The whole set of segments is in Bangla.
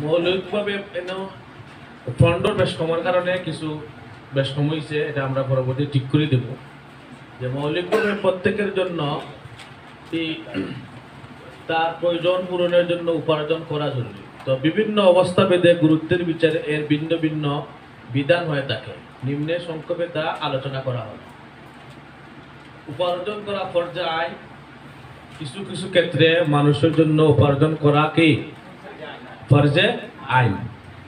মৌলিকভাবে ফন্ডর বেশ কমার কারণে কিছু বেশ কম হয়েছে, এটা আমরা পরবর্তী ঠিক করে দেব। যে মৌলিকভাবে প্রত্যেকের জন্য এই তার প্রয়োজন পূরণের জন্য উপার্জন করা জরুরি। তো বিভিন্ন অবস্থা ভেদে গুরুত্বের বিচারে এর ভিন্ন ভিন্ন বিধান হয়ে থাকে। নিম্নে সংক্ষেপে তা আলোচনা করা হয়। উপার্জন করা ফরজে আইন। কিছু কিছু ক্ষেত্রে মানুষের জন্য উপার্জন করা কি ফরজে আইন।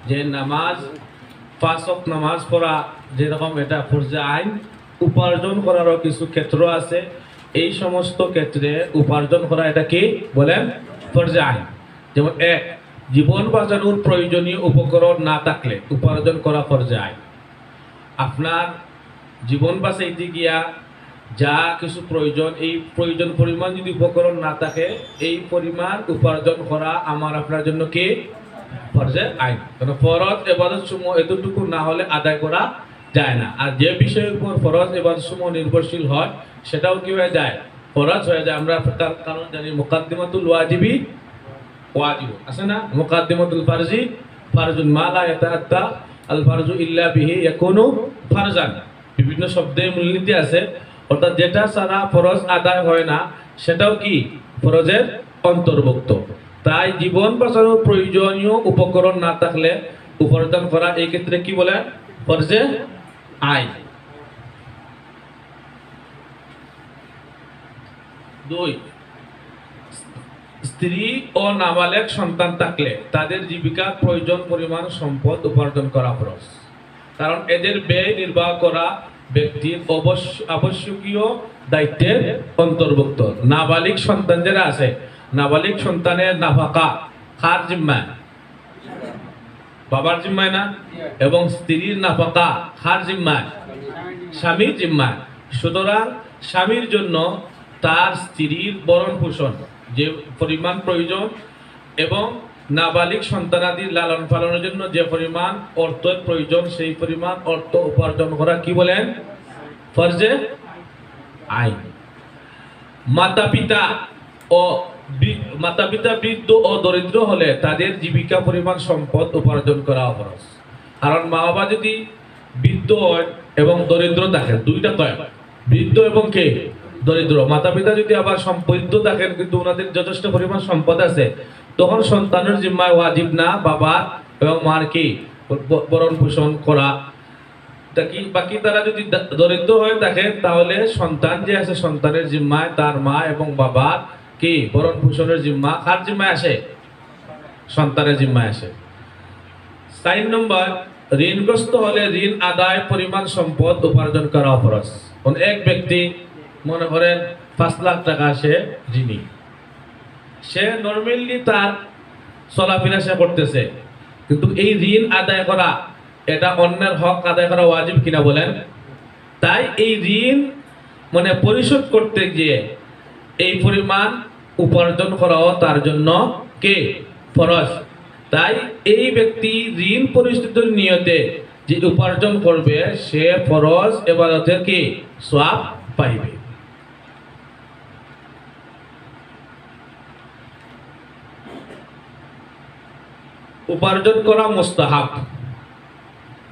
যে নামাজ, 5 ওয়াক্ত নামাজ পড়া যেরকম এটা ফরজে আইন, উপার্জন করারও কিছু ক্ষেত্র আছে। এই সমস্ত ক্ষেত্রে উপার্জন করা এটা কি বলেন ফরজে আইন। যেমন এক, জীবন বাঁচানোর প্রয়োজনীয় উপকরণ না থাকলে উপার্জন করা ফরজে আইন। আপনার জীবন বাঁচাইতে গিয়া যা কিছু প্রয়োজন, এই প্রয়োজন পরিমাণ যদি উপকরণ না থাকে, এই পরিমাণ উপার্জন করা আমার আপনার জন্য কি ফরজে আইন। কারণ ফরজ ইবাদত সমূহ এতটুকু না হলে আদায় করা যায় না। আর যে বিষয়ের উপর ফরজ ইবাদত সমূহ নির্ভরশীল হয় সেটাও কি হয়ে যায় ফরজ হয়ে যায়। আমরা তার কারণ জানি, মুকাদ্দিমাতুল ওয়াজিবি ওয়াজিব আছে না, মুকাদ্দিমাতুল ফারজি ফারজুন, মা লা ইয়াতাআত্তা আল ফারজু ইল্লা বিহি ইয়াকুনু ফারজান। বিভিন্ন শব্দের মূলনীতি আছে, অর্থাৎ যেটা ছাড়া ফরজ আদায় হয় না সেটাও কি ফরজের অন্তর্ভুক্ত। তাই জীবন বাঁচানোর প্রয়োজনীয় উপকরণ না থাকলে উপার্জন করা এই ক্ষেত্রে কি বলে ফরজে আইন। 2, স্ত্রী ও নাবালেগ সন্তান থাকলে তাদের জীবিকার প্রয়োজন পরিমাণ সম্পদ উপার্জন করা ফরজ। কারণ এদের ব্যয় নির্বাহ করা ব্যক্তির আবশ্যকীয় দায়িত্বের অন্তর্ভুক্ত। নাবালিগ সন্তান যারা আছে, নাবালিগ সন্তানের নাফাকা কার জিম্মায়? বাবার জিম্মায় না? এবং স্ত্রীর নাফাকা কার জিম্মায়? স্বামীর জিম্মায়। সুতরাং স্বামীর জন্য তার স্ত্রীর ভরণ পোষণ যে পরিমাণ প্রয়োজন এবং নাবালিগ সন্তানাদির লালন পালনের জন্য যে পরিমাণ অর্থের প্রয়োজন, সেই পরিমাণ অর্থ উপার্জন করা কি বলেন ফরজে আইন। মাতা পিতা বৃদ্ধ ও দরিদ্র হলে তাদের জীবিকা পরিমাণ সম্পদ উপার্জন করা ফরজ। কারণ মা বাবা যদি বৃদ্ধ হয় এবং দরিদ্র থাকে, দুইটা কয়, বৃদ্ধ এবং কে দরিদ্র। মাতা পিতা যদি আবার বৃদ্ধ থাকেন কিন্তু ওনাদের যথেষ্ট পরিমাণ সম্পদ আছে, তখন সন্তানের জিম্মায় ওয়াজিব না বাবা এবং মার কি ভরণ পোষণ করা। বাকি তারা যদি দরিদ্র হয়ে থাকে তাহলে সন্তান যে আছে সন্তানের জিম্মায় তার মা এবং বাবার কি ভরণ পোষণের জিম্মা কার জিম্মায় আসে? সন্তানের জিম্মায় আসে। 4 নম্বর, ঋণগ্রস্ত হলে ঋণ আদায় পরিমাণ সম্পদ উপার্জন করা ফরজ। এক ব্যক্তি মনে করেন 5 লাখ টাকা সে ঋণী, সে নর্মালি তার চলাফেরা সে করতেছে, কিন্তু এই ঋণ আদায় করা এটা অন্যের হক আদায় করা ওয়াজিব কিনা বলেন? তাই এই ঋণ পরিশোধ করতে গিয়ে এই পরিমাণ উপার্জন করাও তার জন্য কে ফরজ। তাই এই ব্যক্তি ঋণ পরিশোধের নিয়তে যে উপার্জন করবে সে ফরজ ইবাদতের কি সওয়াব পাইবে। উপার্জন করা মুস্তাহাব।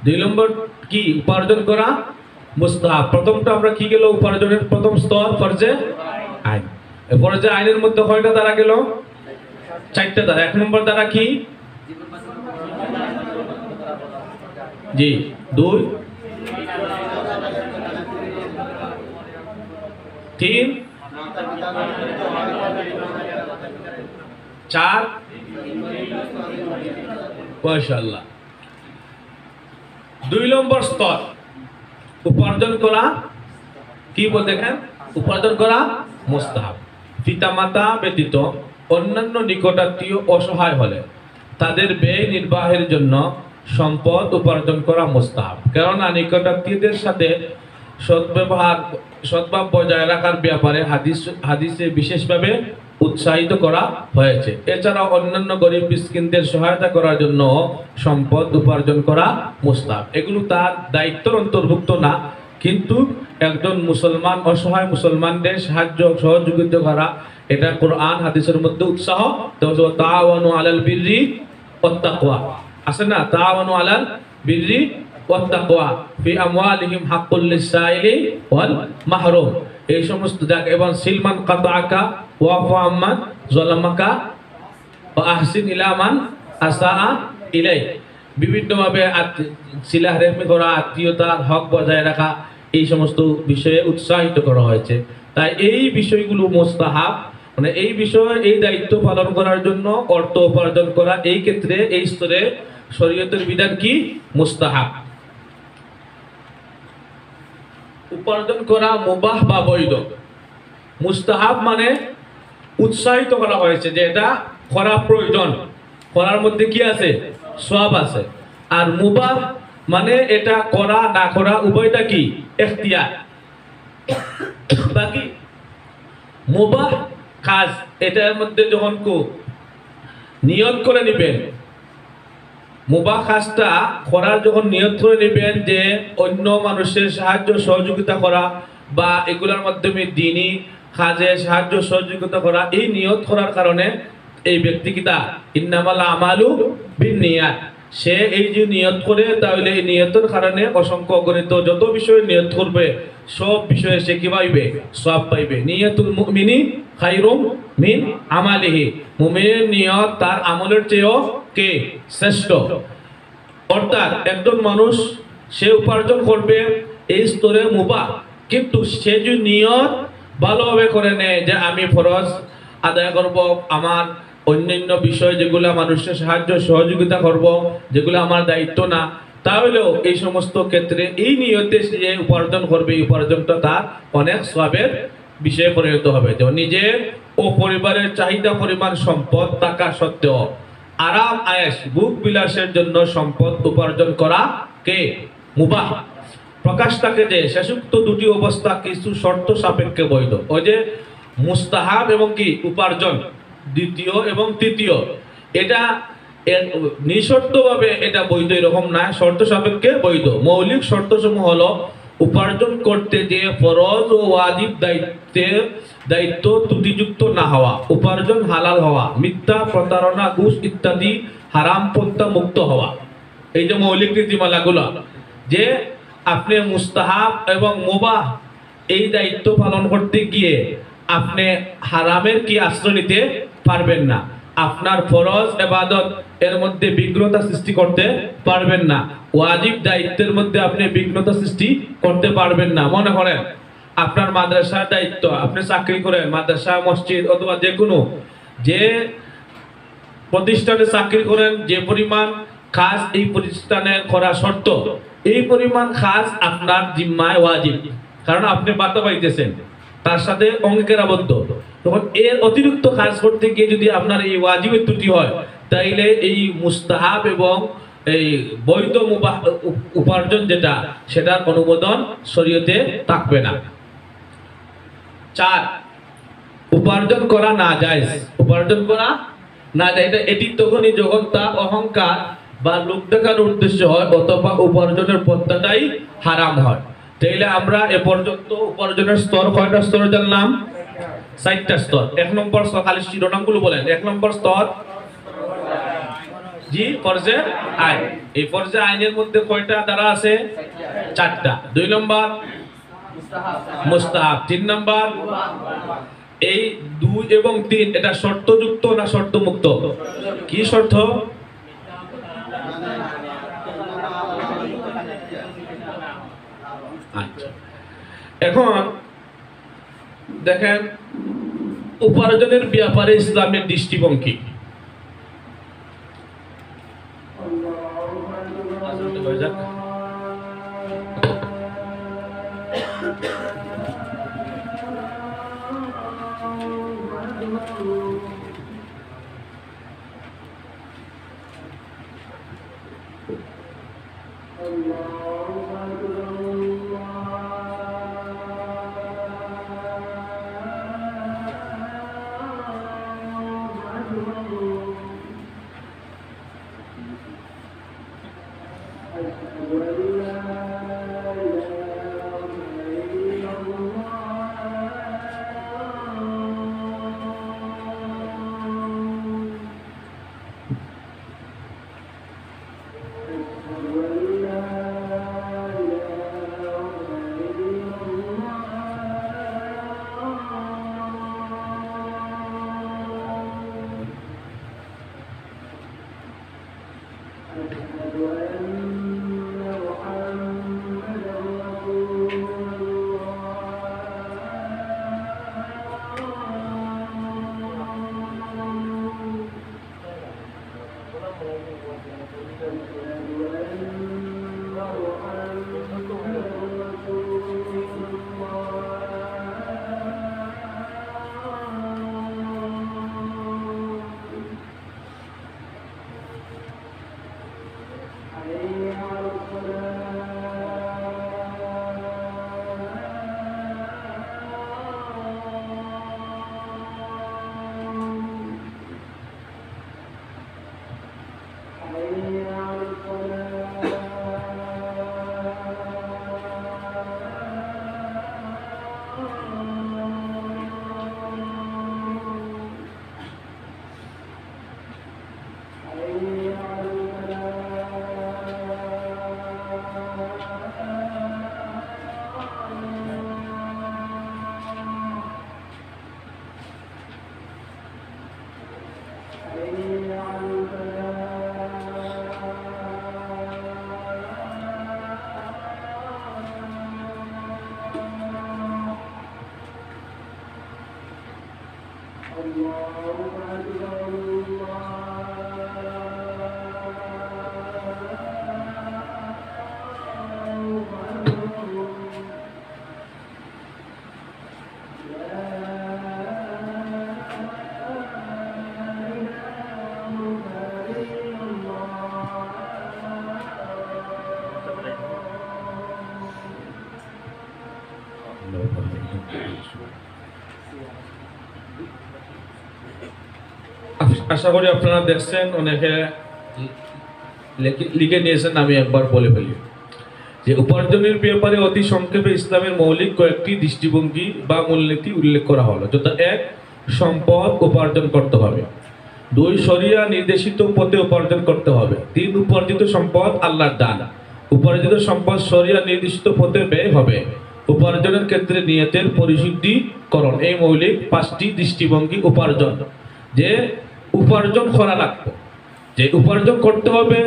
2 নম্বর কি উপার্জন করা মুস্তাহাব। প্রথমটা আমরা কি গেল, উপার্জনের প্রথম স্তর ফরজে আইন। ফরজে আইনের মধ্যে কয়টা দ্বারা গেল? 4টা দ্বারা। 1 নম্বর দ্বারা কি? জি 2, 3, 4 মাশাআল্লাহ। 2 নম্বর স্তর উপার্জন করা কি বলতে দেখেন, উপার্জন করা মুস্তাহাব। পিতামাতা ব্যতীত অন্যান্য নিকটাত্মীয় অসহায় হলে তাদের ব্যয় নির্বাহের জন্য সম্পদ উপার্জন করা মুস্তাহাব। কেননা নিকটাত্মীয়দের সাথে সদ্ভাব বজায় রাখার ব্যাপারে হাদিসে বিশেষভাবে উৎসাহিত করা হয়েছে। এছাড়াও অন্যান্য গরিব মিসকিনদের সহায়তা করার জন্য সম্পদ উপার্জন করা মুস্তাহাব। এগুলো তার দায়িত্বের অন্তর্ভুক্ত না, কিন্তু একজন মুসলমান অসহায় মুসলমানদের সাহায্য সহযোগিতা করা এটা কোরআন হাদিসের মধ্যে উৎসাহ। তাআওয়ানু আলাল বিররি ওয়াত তাকওয়া। আছে না, তাআওয়ানু আলাল বিররি ওয়াত তাকওয়া ফি আমওয়ালিহিম হাক্কুল লিসাইলি ওয়াল মাহরুম। এই সমস্ত জায়গা, এবং সিলমান কাতাআকা ওয়াফু আম্মান যালামাকা ওয়া আহসিন ইলা মান আসাআ ইলাইক। বিভিন্নভাবে সিলাহ রেহমি করা, আত্মীয়তার হক বজায় রাখা, এই সমস্ত বিষয়ে উৎসাহিত করা হয়েছে। তাই এই বিষয়গুলো মুস্তাহাব, মানে এই বিষয়ে এই দায়িত্ব পালন করার জন্য অর্থ উপার্জন করা, এই ক্ষেত্রে এই স্তরে শরীয়তের বিধান কি? মুস্তাহাব। উপার্জন করা মুবাহ বা বৈধ। মুস্তাহাব মানে উৎসাহিত করা হয়েছে যে এটা করা প্রয়োজন, করার মধ্যে কি আছে? সওয়াব আছে। আর মুবাহ মানে এটা করা না করা উভয়টা কি? ইখতিয়ার। বাকি মুবাহ কাজ, এটার মধ্যে যখন নিয়ত করে নেবেন, মুবাহ কাজটা করার যখন নিয়ত করে নেবেন যে অন্য মানুষের সাহায্য সহযোগিতা করা বা এগুলোর মাধ্যমে দ্বীনি কাজে সাহায্য সহযোগিতা করা, এই নিয়ত করার কারণে এই ব্যক্তি কি তা ইন্নামাল আমালু বিন্নিয়াত, সে এই যে নিয়ত করে, তাহলে এই নিয়তের কারণে অসংখ্য অগণিত যত বিষয়ে নিয়ত করবে সব বিষয়ে সে কি পাইবে? সওয়াব পাইবে। নিয়তুল মুমিনি খায়রুম মিন আমালিহি, মুমিনের নিয়ত তার আমলের চেয়েও কে? শ্রেষ্ঠ। অর্থাৎ একজন মানুষ সে উপার্জন করবে এই স্তরে মুবাহ, কিন্তু সে যে নিয়ত ভালোভাবে করে নেয় যে আমি ফরজ আদায় করব, আমার অন্যান্য বিষয় যেগুলো মানুষের সাহায্য সহযোগিতা করব, যেগুলো আমার দায়িত্ব না, তাহলেও এই সমস্ত ক্ষেত্রে এই নিয়তে সে যে উপার্জন করবে, এই উপার্জনটা তার অনেক সওয়াবের বিষয়ে পরিণত হবে। যেমন নিজের ও পরিবারের চাহিদা পরিমাণ সম্পদ থাকা সত্ত্বেও আরাম আয়েশ ভোগ বিলাসের জন্য সম্পদ উপার্জন করা কে? মুবাহ। প্রকাশ থাকে যে শেষোক্ত দুটি অবস্থা কিছু শর্ত সাপেক্ষে বৈধ। ওই যে মুস্তাহাব এবং কি উপার্জন, দ্বিতীয় এবং তৃতীয়, এটা নিঃশর্তভাবে এটা বৈধ এরকম না, শর্ত সাপেক্ষে বৈধ। মৌলিক শর্তসমূহ হলো উপার্জন করতে যে ফরজ ও ওয়াজিব দায়িত্ব ত্রুটিযুক্ত না হওয়া, উপার্জন হালাল হওয়া, মিথ্যা প্রতারণা ঘুষ ইত্যাদি হারাম পন্থা মুক্ত হওয়া। এই যে মৌলিক নীতিমালাগুলো, যে আপনি মুস্তাহাব এবং মুবাহ এই দায়িত্ব পালন করতে গিয়ে আপনি হারামের কি আশ্রয় নিতে পারবেন না, আপনার ফরজ ইবাদত এর মধ্যে বিঘ্নতা সৃষ্টি করতে পারবেন না, ওয়াজিব দায়িত্বের মধ্যে আপনি বিঘ্নতা সৃষ্টি করতে পারবেন না। মনে করেন আপনার মাদ্রাসার দায়িত্ব, আপনি চাকরি করেন মাদ্রাসা, মসজিদ অথবা যে কোনো যে প্রতিষ্ঠানে চাকরি করেন, যে পরিমাণ কাজ এই প্রতিষ্ঠানে করা শর্ত, এই পরিমাণ কাজ আপনার জিম্মায় ওয়াজিব, কারণ আপনি বার্তা পাইতেছেন, তার সাথে অঙ্গীকার আবদ্ধ। তখন এর অতিরিক্ত কাজ করতে গিয়ে যদি আপনার এই ওয়াজিবের ত্রুটি হয়, তাইলে এই মুস্তাহাব এবং এই বৈধ মুবাহ উপার্জন যেটা, সেটার অনুমোদন শরীয়তে থাকবে না। 4, উপার্জন করা না জায়েজ। উপার্জন করা না যায়, এটি তখনই যখন তার অহংকার বা লোক দেখানোর উদ্দেশ্য হয় অথবা উপার্জনের পদ্ধতিটাই হারাম হয়। তাইলে আমরা এ পর্যন্ত উপার্জনের স্তর কয়টা স্তর জানলাম? 4টা স্তর। 1 নম্বর স্তর, খালি শিরোনামগুলো বলেন। 1 নম্বর স্তর জি ফরজে আইন। এই ফরজে আইনের মধ্যে কয়টা ধারা আছে? 4টা। 2 নম্বর মুস্তাহাব। 3 নম্বর এই 2 এবং 3 এটা শর্তযুক্ত না শর্ত মুক্ত? কি শর্ত? আচ্ছা, এখন দেখেন উপার্জনের ব্যাপারে ইসলামের দৃষ্টিভঙ্গি। আশা করি আপনারা দেখছেন, অনেকে লিখে নিয়েছেন, আমি একবার বলে ফেলি যে উপার্জনের ব্যাপারে অতি সংক্ষেপে ইসলামের মৌলিক কয়েকটি দৃষ্টিভঙ্গি বা মূলনীতি উল্লেখ করা হলো, যথা 1, সম্পদ উপার্জন করতে হবে। 2, শরিয়া নির্দেশিত পথে উপার্জন করতে হবে। 3, উপার্জিত সম্পদ আল্লাহর দান। উপার্জিত সম্পদ শরিয়া নির্দেশিত পথে ব্যয় হবে। উপার্জনের ক্ষেত্রে নিয়তের পরিশুদ্ধিকরণ। এই মৌলিক 5টি দৃষ্টিভঙ্গি উপার্জন, যে উপার্জন করা লাগবে, যে উপার্জন করতে হবে,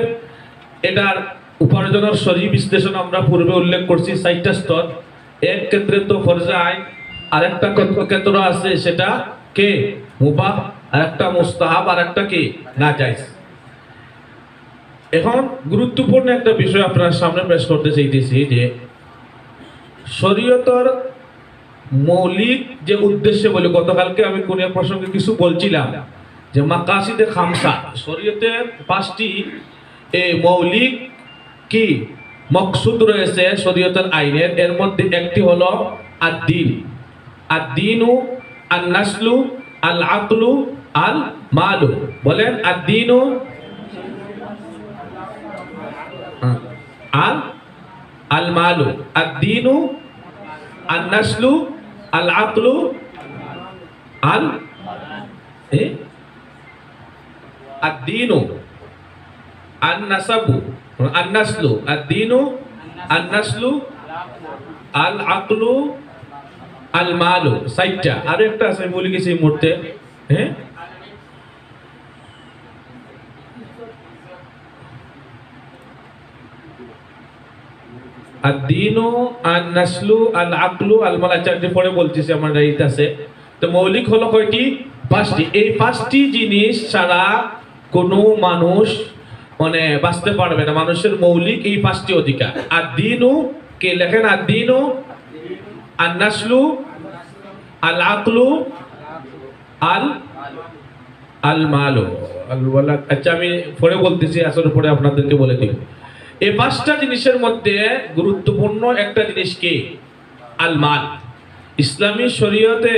এটার উপার্জনের শরী বিশ্লেষণ আমরা পূর্বে উল্লেখ করছি 4টা স্তর। এক ক্ষেত্রে তো ফরজে আইন, আরেকটা ক্ষেত্র আছে সেটা কে মুবাহ, আরেকটা মুস্তাহাব, আরেকটা কি নাজায়েজ। এখন গুরুত্বপূর্ণ একটা বিষয় আপনার সামনে পেশ করতে চাইতেছি যে শরীয়তের মৌলিক যে উদ্দেশ্য বলে, গতকালকে আমি কোন প্রসঙ্গে কিছু বলছিলাম যে মাকাসিদে খামসা, শরীয়তের 5টি মৌলিক কি মকসুদ রয়েছে শরীয়তের আইনের। এর মধ্যে একটি হলো আদ-দ্বীন। আদ-দ্বীনু আন-নাসলু আল-আকলু আল-মালু। বলেন আদ-দ্বীনু আল-মালু। আদ-দ্বীনু আন-নাসলু আল-আকলু আদ-দ্বীনু আন-নাসাবু আন-নাসলু। আদ-দ্বীনু আন-নাসলু আল-আকলু আল-মালু। 4টা। আরো একটা আছে বলে গেছি এই মুহূর্তে, হ্যাঁ, আদ-দ্বীনু আন-নাসলু আল-আকলু আল-মাল। 4টি পরে বলতেছি, আমার রাইট আছে। তো মৌলিক হলো কয়টি? 5টি। এই 5টি জিনিস ছাড়া কোনো মানুষ মানে বাঁচতে পারবে না। মানুষের মৌলিক এই 5টি অধিকার। আদ-দ্বীনু কে লেখেন? আদ-দ্বীনু আন-নাসলু আল-আকলু আল-মালু। আচ্ছা, আমি পরে বলতেছি, আসলে পরে আপনাদেরকে বলে দিব। এই 5টা জিনিসের মধ্যে গুরুত্বপূর্ণ একটা জিনিস কি? আল-মাল। ইসলামী শরীয়তে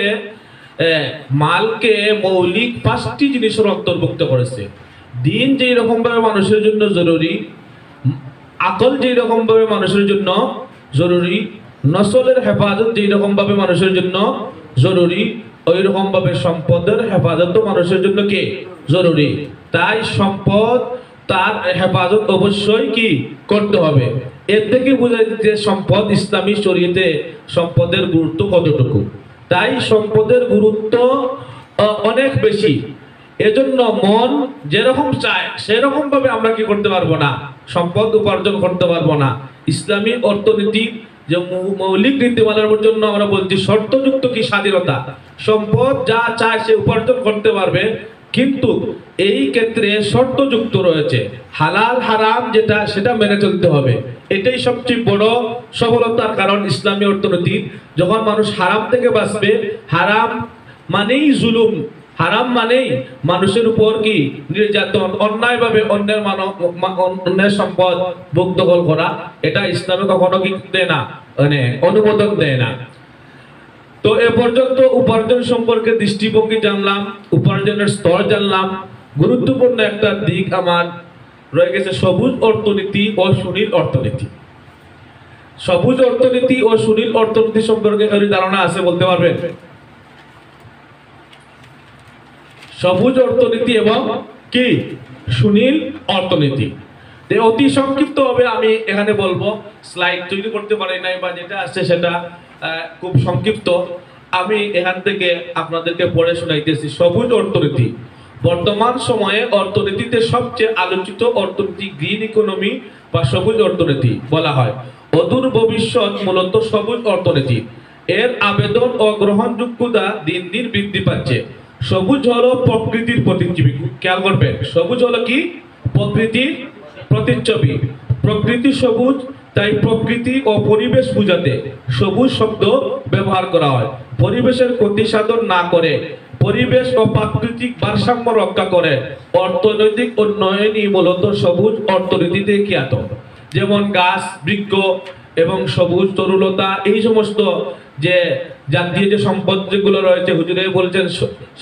মালকে মৌলিক 5টি জিনিসের অন্তর্ভুক্ত করেছে। দিন যেই রকম ভাবে মানুষের জন্য জরুরি, আকল যেই রকম ভাবে মানুষের জন্য জরুরি, নসলের হেফাজত যেই রকম ভাবে মানুষের জন্য জরুরি, ওই রকম ভাবে সম্পদের হেফাজত মানুষের জন্য কি জরুরি। তাই সম্পদ তার হেফাজত অবশ্যই কি করতে হবে। এর থেকে বোঝা যায় যে সম্পদ ইসলামী শরীয়তে সম্পদের গুরুত্ব কতটুকু। তাই সম্পদের গুরুত্ব অনেক বেশি। এজন্য মন যেরকম চায় সেরকম ভাবে আমরা কি করতে পারবো না, সম্পদ উপার্জন করতে পারবো না। ইসলামী অর্থনীতি যে মৌলিক নীতিমালার জন্য আমরা বলছি শর্তযুক্ত কি স্বাধীনতা। সম্পদ যা চায় সে উপার্জন করতে পারবে, কিন্তু এই ক্ষেত্রে শর্তযুক্ত রয়েছে। হালাল হারাম যেটা সেটা মেনে চলতে হবে। এটাই সবচেয়ে বড় সফলতার কারণ ইসলামী অর্থনীতি। যখন মানুষ হারাম থেকে বাঁচবে, হারাম মানেই জুলুম, হারাম মানেই মানুষের উপর কি নির্যাতন, অন্যায়ভাবে অন্যের সম্পদ ভোগ দখল করা, এটা ইসলামে কখনো কি দেয় না, মানে অনুমোদন দেয় না। তো এ পর্যন্ত উপার্জন সম্পর্কে দৃষ্টিভঙ্গি জানলাম, উপার্জনের স্তর জানলাম। গুরুত্বপূর্ণ একটা দিক আমার রয়ে গেছে সবুজ অর্থনীতি ও সুনীল অর্থনীতি। সবুজ অর্থনীতি ও সুনীল অর্থনীতি সম্পর্কে কারো ধারণা আছে বলতে পারবেন? সবুজ অর্থনীতি এবং কি সুনীল অর্থনীতি অতি সংক্ষিপ্ত ভাবে আমি এখানে বলবো, স্লাইড তৈরি করতে পারি নাই বা যেটা আছে সেটা খুব সংক্ষিপ্ত। আমি এখান থেকে আপনাদেরকে পড়ে শোনাইতেছি। সবুজ অর্থনীতি বর্তমান সময়ে অর্থনীতিতে সবচেয়ে আলোচিত অর্থনীতি গ্রিন ইকোনমি বা সবুজ অর্থনীতি বলা হয়। অদূর ভবিষ্যৎ মূলত সবুজ অর্থনীতি। এর আবেদন ও গ্রহণযোগ্যতা দিন দিন বৃদ্ধি পাচ্ছে। সবুজ হলো প্রকৃতির প্রতিচ্ছবি। খেয়াল করবেন, সবুজ হলো কি? প্রকৃতির প্রতিচ্ছবি। প্রকৃতি সবুজ, তাই প্রকৃতি ও পরিবেশ বোঝাতে সবুজ শব্দ ব্যবহার করা হয়। পরিবেশের ক্ষতি সাধন না করে পরিবেশ ও প্রাকৃতিক ভারসাম্য রক্ষা করে অর্থনৈতিক উন্নয়নই মূলত সবুজ অর্থনীতিতে খ্যাত। যেমন গাছ, বৃক্ষ এবং সবুজ তরুলতা, এই সমস্ত যে জাতীয় যে সম্পদ যেগুলো রয়েছে, হুজুরে বলছেন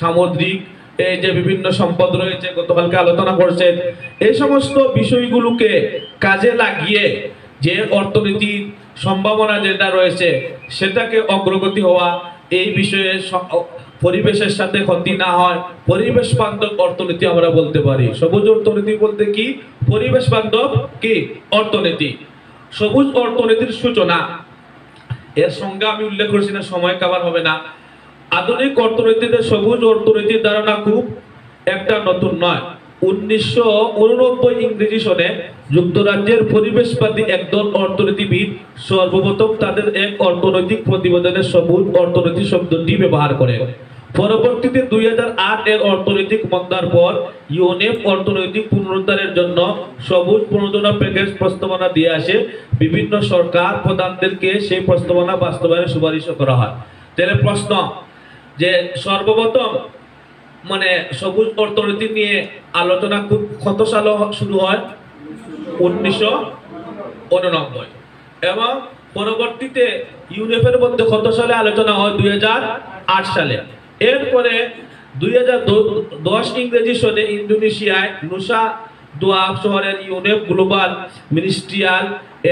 সামুদ্রিক এই যে বিভিন্ন সম্পদ রয়েছে, গতকালকে আলোচনা করছেন, এই সমস্ত বিষয়গুলোকে কাজে লাগিয়ে যে অর্থনীতির সম্ভাবনা যেটা রয়েছে সেটাকে অগ্রগতি হওয়া, এই বিষয়ে পরিবেশের সাথে ক্ষতি না হয়, পরিবেশ বান্ধব অর্থনীতি আমরা বলতে পারি। সবুজ অর্থনীতি বলতে কি? পরিবেশ বান্ধব কি অর্থনীতি। সবুজ অর্থনীতির সূচনা, এর সংজ্ঞা আমি উল্লেখ করছি না, সময় কভার হবে না। আধুনিক অর্থনীতিতে সবুজ অর্থনীতির ধারণা খুব একটা নতুন নয়। 1989 ইংরেজি সনে যুক্তরাজ্যের পরিবেশবাদী একদল অর্থনীতিবিদ সর্বপ্রথম তাদের এক অর্থনৈতিক প্রতিবেদনে সবুজ অর্থনীতি শব্দটি ব্যবহার করেন। পরবর্তীতে 2008 এর অর্থনৈতিক মন্দার পর ইউএনএফ অর্থনৈতিক পুনরুদ্ধারের জন্য সবুজ প্রণোদনা প্যাকেজ প্রস্তাবনা দিয়ে আসে। বিভিন্ন সরকার প্রধানদেরকে সেই প্রস্তাবনা বাস্তবায়নের সুপারিশ করা হয়। তাহলে প্রশ্ন যে সর্বপ্রথম মানে সবুজ অর্থনীতি নিয়ে আলোচনা কত সালে শুরু হয়? 1989। এবং পরবর্তীতে ইউএনএফের মধ্যে কত সালে আলোচনা হয়? 2008 সালে। এরপরে 2010 ইংরেজি সনে ইন্দোনেশিয়ায় নুসা দোয়া শহরের ইউএনএফ গ্লোবাল মিনিস্ট্রিয়াল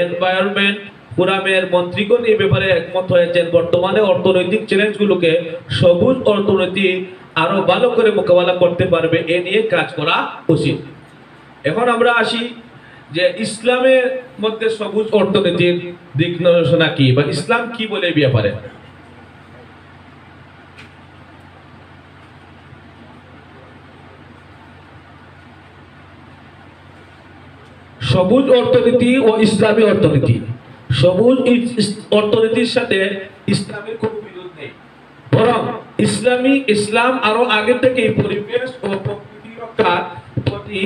এনভায়রনমেন্ট ফোরামের মন্ত্রীগণ এই ব্যাপারে একমত হয়েছেন। বর্তমানে অর্থনৈতিক চ্যালেঞ্জগুলোকে সবুজ অর্থনীতি আরো ভালো করে মোকাবেলা করতে পারবে, এ নিয়ে কাজ করা উচিত। এখন আমরা আসি যে ইসলামের মধ্যে সবুজ অর্থনীতির দিক নির্দেশনা কি বা ইসলাম কি বলে এই ব্যাপারে। সবুজ অর্থনীতি ও ইসলামী অর্থনীতি। সবুজ অর্থনীতির সাথে ইসলামের কোনো বিরোধ নেই, বরং ইসলাম আরো আগে থেকে পরিবেশ ও প্রকৃতি রক্ষার প্রতি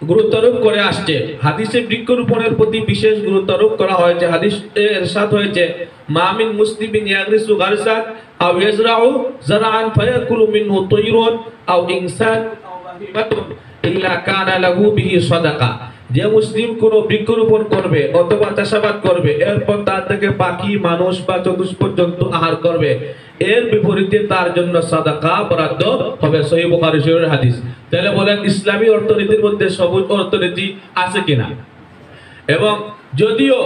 গুরুত্বারোপ করে আসছে। হাদিসে বৃক্ষরোপণের প্রতি বিশেষ গুরুত্বারোপ করা হয়েছে। হাদিসে ইরশাদ হয়েছে, মা মিন মুসলিমিন ইয়াগরিসু গারসান আও ইয়াজরাউ যারাআন ফায়াকুলু মিনহু তায়রুন আও ইনসান আও বাহিমাতুন ইল্লা কানা লাহু বিহি সাদাকা। যে মুসলিম কোনো বৃক্ষরোপণ করবে অথবা চাষাবাদ করবে, এরপর তার থেকে পাখি, মানুষ বা চতুষ্পদ জন্তু আহার করবে, এর বিপরীতে তার জন্য সাদাকা বরাদ্দ হবে। সহিহ বুখারী শরীফের হাদিস। তাহলে বলেন ইসলামী অর্থনীতির মধ্যে সবুজ অর্থনীতি আছে কিনা? এবং যদিও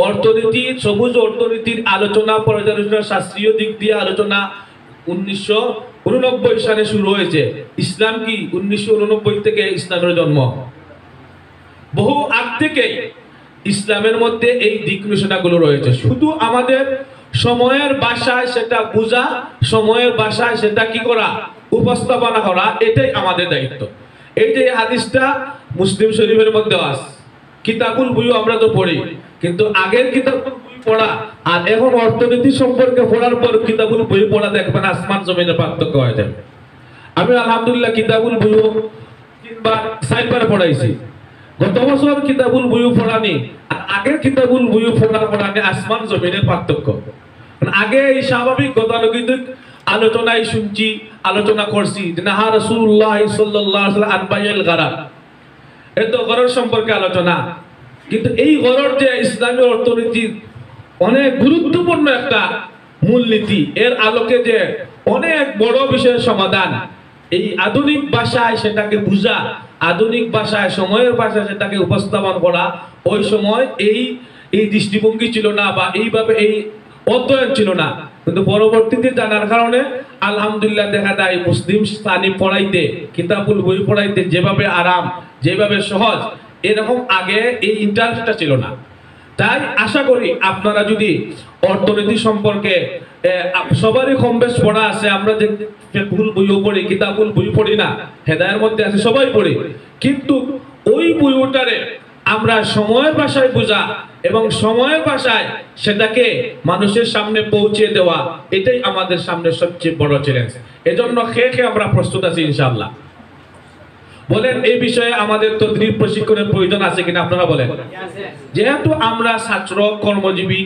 অর্থনীতি সবুজ অর্থনীতির আলোচনা পর্যালোচনা শাস্ত্রীয় দিক দিয়ে আলোচনা 1989 সালে শুরু হয়েছে। ইসলাম কি 1989 থেকে ইসলামের জন্ম? বহু আগ থেকে ইসলামের মধ্যে এই দিক নির্দেশনাগুলো রয়েছে। শুধু আমাদের সময়ের ভাষায় সেটা বোঝা, সময়ের ভাষায় সেটা কি করা, উপস্থাপনা করা, এটাই আমাদের দায়িত্ব। এই যে হাদিসটা মুসলিম শরীফের মধ্যে আছে, কিতাবুল বুয়ু আমরা তো পড়ি, কিন্তু আগের কিতাবুল বুয়ু পড়া আর এখন অর্থনীতি সম্পর্কে পড়ার পর কিতাবুল বুয়ু পড়া দেখবেন আসমান জমিনের পার্থক্য হয়ে যাবে। আমি আলহামদুলিল্লাহ কিতাবুল বুয়ু 3-4বার পড়াইছি। গত বছর কিতাবুল বুয়ু পড়ানি আর আগের কিতাবুল বুয়ু পড়ানি আসমান জমিনের পার্থক্য। আগে এই স্বাভাবিক গতানুগতিক আলোচনায় শুনছি, আলোচনা করছি যে নাহা রাসূলুল্লাহ সাল্লাল্লাহু আলাইহি ওয়াসাল্লাম আনবাইল গরার, এত গরর সম্পর্কে আলোচনা। কিন্তু এই গরর যে ইসলামী অর্থনীতির অনেক গুরুত্বপূর্ণ একটা মূলনীতি, এর আলোকে যে অনেক বড় বিষয়ের সমাধান, এই আধুনিক ভাষায় সেটাকে বুঝা, আধুনিক ভাষায় সময়ের ভাষায় সেটাকে উপস্থাপন করা, ওই সময় এই এই দৃষ্টিভঙ্গি ছিল না বা এইভাবে এই অধ্যয়ন ছিল না। কিন্তু পরবর্তীতে জানার কারণে আলহামদুলিল্লাহ দেখা যায় মুসলিম স্থানে পড়াইতে, কিতাবুল বই পড়াইতে যেভাবে আরাম, যেভাবে সহজ, এরকম আগে এই ইন্টারেস্টটা ছিল না। তাই আশা করি আপনারা যদি অর্থনীতি সম্পর্কে সবারই কম বেশ পড়া আছে, আমরা যে ফিকহুল বইও পড়ি, কিতাবুল বই পড়ি না, হেদায়ের মধ্যে আছে সবাই পড়ি, কিন্তু ওই বইটারে আমরা সময়ের ভাষায় বোঝা এবং সময়ের ভাষায় সেটাকে মানুষের সামনে পৌঁছে দেওয়া, এটাই আমাদের সামনে সবচেয়ে বড় চ্যালেঞ্জ। এজন্য খেয়ে আমরা প্রস্তুত আছি ইনশাআল্লাহ। বলেন এই বিষয়ে আমাদের তদরিব প্রশিক্ষণের প্রয়োজন আছে কিনা আপনারা বলেন। যেহেতু আমরা ছাত্র কর্মজীবী,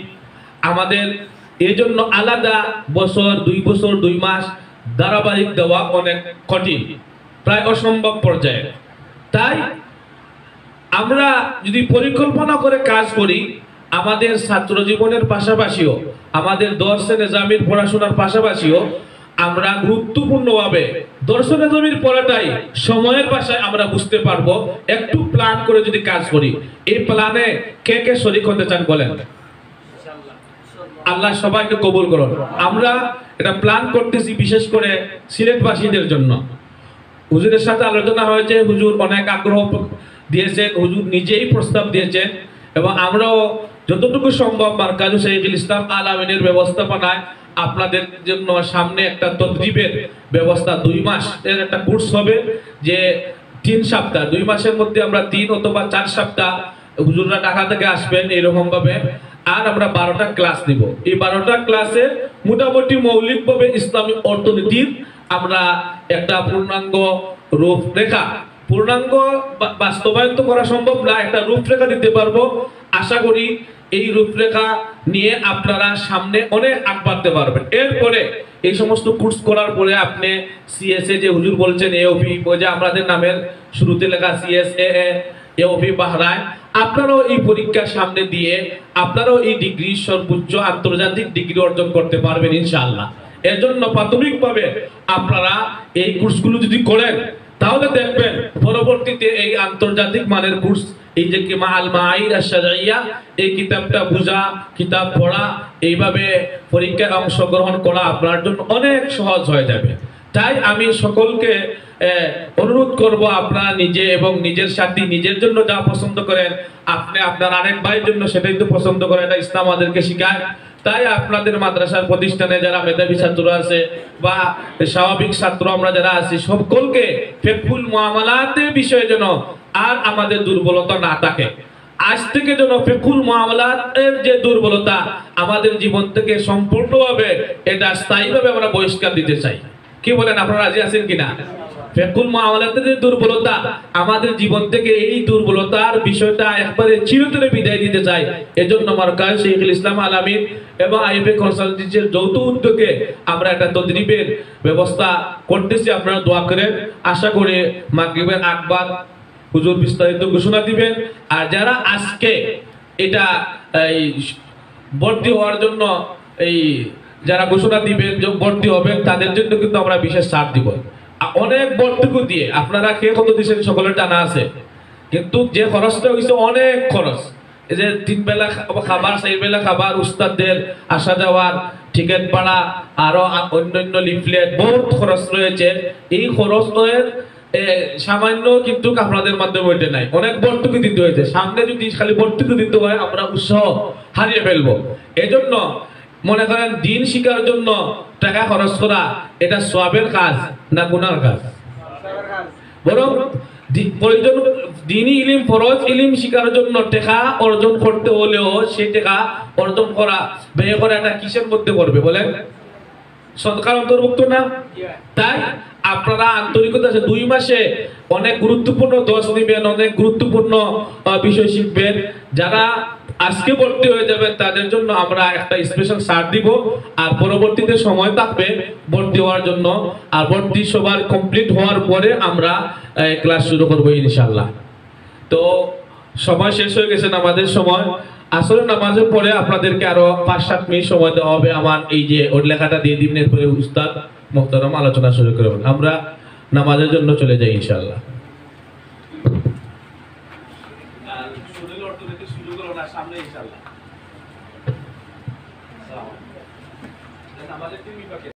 আমাদের এই জন্য আলাদা বছর 2 বছর 2 মাস ধারাবাহিক দেওয়া অনেক কঠিন, প্রায় অসম্ভব পর্যায়ে। তাই আমরা যদি পরিকল্পনা করে কাজ করি, আমাদের ছাত্র জীবনের পাশাপাশিও, আমাদের দর্শে নিজামির পড়াশোনার পাশাপাশিও আমরা গুরুত্বপূর্ণভাবে দর্শন নিজামির পড়াটাই সময়ের ভাষায় আমরা বুঝতে পারবো, একটু প্ল্যান করে যদি কাজ করি। এই প্ল্যানে কে কে শরীক হতে চান বলেন? আল্লাহ সবাইকে কবুল করুন। আমরা এটা প্ল্যান করতেছি বিশেষ করে সিলেটবাসীদের জন্য। হুজুরের সাথে আলোচনা হয়েছে, হুজুর অনেক আগ্রহ দিয়েছেন, হুজুর নিজেই প্রস্তাব দিয়েছেন এবং আমরাও যতটুকু সম্ভব মারকাজু শহীদুল ইসলাম আল আমিনের ব্যবস্থাপনায় আপনাদের জন্য সামনে একটা তদরিবের ব্যবস্থা, 2 মাসের একটা কোর্স হবে, যে 3 সপ্তাহ, 2 মাসের মধ্যে আমরা 3 অথবা 4 সপ্তাহ হুজুররা ঢাকা থেকে আসবেন এরকম ভাবে, আর আমরা 12টা ক্লাস নিব। এই 12টা ক্লাসে মোটামুটি মৌলিকভাবে ইসলামিক অর্থনীতির আমরা একটা পূর্ণাঙ্গ রূপরেখা, পূর্ণাঙ্গ বাস্তবায়ন তো করা সম্ভব না, একটা রূপরেখা দিতে পারবো। আশা করি এই রূপরেখা নিয়ে আপনারা সামনে অনেক আগবাড়তে পারবেন। এরপরে এই সমস্ত কোর্স করার পরে আপনি সিএসএ যে হুজুর বলছেন, এওপি, ওই যে আমাদের নামের শুরুতে লেখা সিএসএ, এওপি বাহরাইন, আপনারাও এই পরীক্ষার সামনে দিয়ে আপনারাও এই ডিগ্রি, সর্বোচ্চ আন্তর্জাতিক ডিগ্রি অর্জন করতে পারবেন ইনশাআল্লাহ। এর জন্য প্রাথমিকভাবে আপনারা এই কোর্সগুলো যদি করেন, তাহলে দেখবেন পরবর্তীতে এই আন্তর্জাতিক মানের কোর্স, এই যে কি আল মাআইর আশ-শারঈয়া, এই কিতাবটা বোঝা, কিতাব পড়া, এইভাবে পরীক্ষায় অংশগ্রহণ করা আপনার জন্য অনেক সহজ হয়ে যাবে। তাই আমি সকলকে অনুরোধ করব, আপনারা নিজে এবং নিজের সাথে নিজের জন্য যা পছন্দ করেন, আপনি আপনার আরেক ভাইয়ের জন্য সেটাই তো পছন্দ করেন, এটা ইসলাম আমাদেরকে শিখায়। তাই আপনাদের মাদ্রাসার প্রতিষ্ঠানে যারা মেধাবী ছাত্র আছে বা স্বাভাবিক ছাত্র আমরা যারা আছি, সকলকে ফিকহুল মুআমালাতের বিষয়ে যেন আর আমাদের দুর্বলতা না থাকে। আজ থেকে যেন ফিকহুল মুআমালাতের যে দুর্বলতা আমাদের জীবন থেকে সম্পূর্ণভাবে, এটা স্থায়ীভাবে আমরা বহিষ্কার দিতে চাই। কি বলেন, আপনারা রাজি আছেন কিনা? ফিকহুল মুআমালাতের যে দুর্বলতা আমাদের জীবন থেকে, এই দুর্বলতার বিষয়টা একবারে চিরতরে বিদায় দিতে চাই। এজন্য মারকাজ শহীদুল ইসলাম আল আমিন এবং আইএফএ কনসালটেন্সির যৌথ উদ্যোগে আমরা একটা তদরিবের ব্যবস্থা করতেছি। আপনারা দোয়া করেন। আশা করি মাগরিবের আগবাদ হুজুর বিস্তারিত ঘোষণা দিবেন। আর যারা আজকে এটা এই ভর্তি হওয়ার জন্য এই যারা ঘোষণা দিবেন যে ভর্তি হবেন, তাদের জন্য কিন্তু আমরা বিশেষ ছাড় দিব। অনেক ভর্তুকি দিয়ে আপনারা খেয়ে কত দিচ্ছেন সকলের জানা আছে, কিন্তু যে খরচটা হয়েছে অনেক খরচ। এই যে 3 বেলা খাবার, 4 বেলা খাবার, উস্তাদদের আসা যাওয়ার টিকিট ভাড়া, আরো অন্যান্য লিফলেট, বহুত খরচ রয়েছে। এই খরচের সামান্য কিন্তু আপনাদের মাধ্যমে ওইটা নাই, অনেক ভর্তুকি দিতে হয়েছে। সামনে যদি খালি ভর্তুকি দিতে হয়, আমরা উৎসাহ হারিয়ে ফেলবো। এজন্য মনে করেন দিন শিখার জন্য টাকা খরচ করা এটা সওয়াবের কাজ না গুনার কাজ? বরং প্রয়োজন দ্বীনি ইলম, ফরজ ইলম শিখার জন্য টাকা অর্জন করতে হলেও সেই টাকা অর্জন করা, ব্যয় করা, এটা কিসের মধ্যে করবে বলেন? সদকার অন্তর্ভুক্ত না? তাই আপনারা আন্তরিকতা আছে, 2 মাসে অনেক গুরুত্বপূর্ণ দর্শ নিবেন, অনেক গুরুত্বপূর্ণ বিষয় শিখবেন। যারা আজকে ভর্তি হয়ে যাবেন তাদের জন্য আমরা একটা স্পেশাল ছাড় দিব, আর পরবর্তীতে সময় থাকবে ভর্তি হওয়ার জন্য। আর ভর্তি সবার কমপ্লিট হওয়ার পরে আমরা ক্লাস শুরু করবো ইনশাআল্লাহ। তো সময় শেষ হয়ে গেছে, আমাদের সময়। আসলে নামাজের পরে আপনাদেরকে আরো 5-7 মিনিট সময় দেওয়া হবে। আমার এই যে ওর লেখাটা দিয়ে দিবেন, এরপরে উস্তাদ মোহতারাম আলোচনা শুরু করবেন। আমরা নামাজের জন্য চলে যাই ইনশাআল্লাহ। সামনে ইনশাআল্লাহ।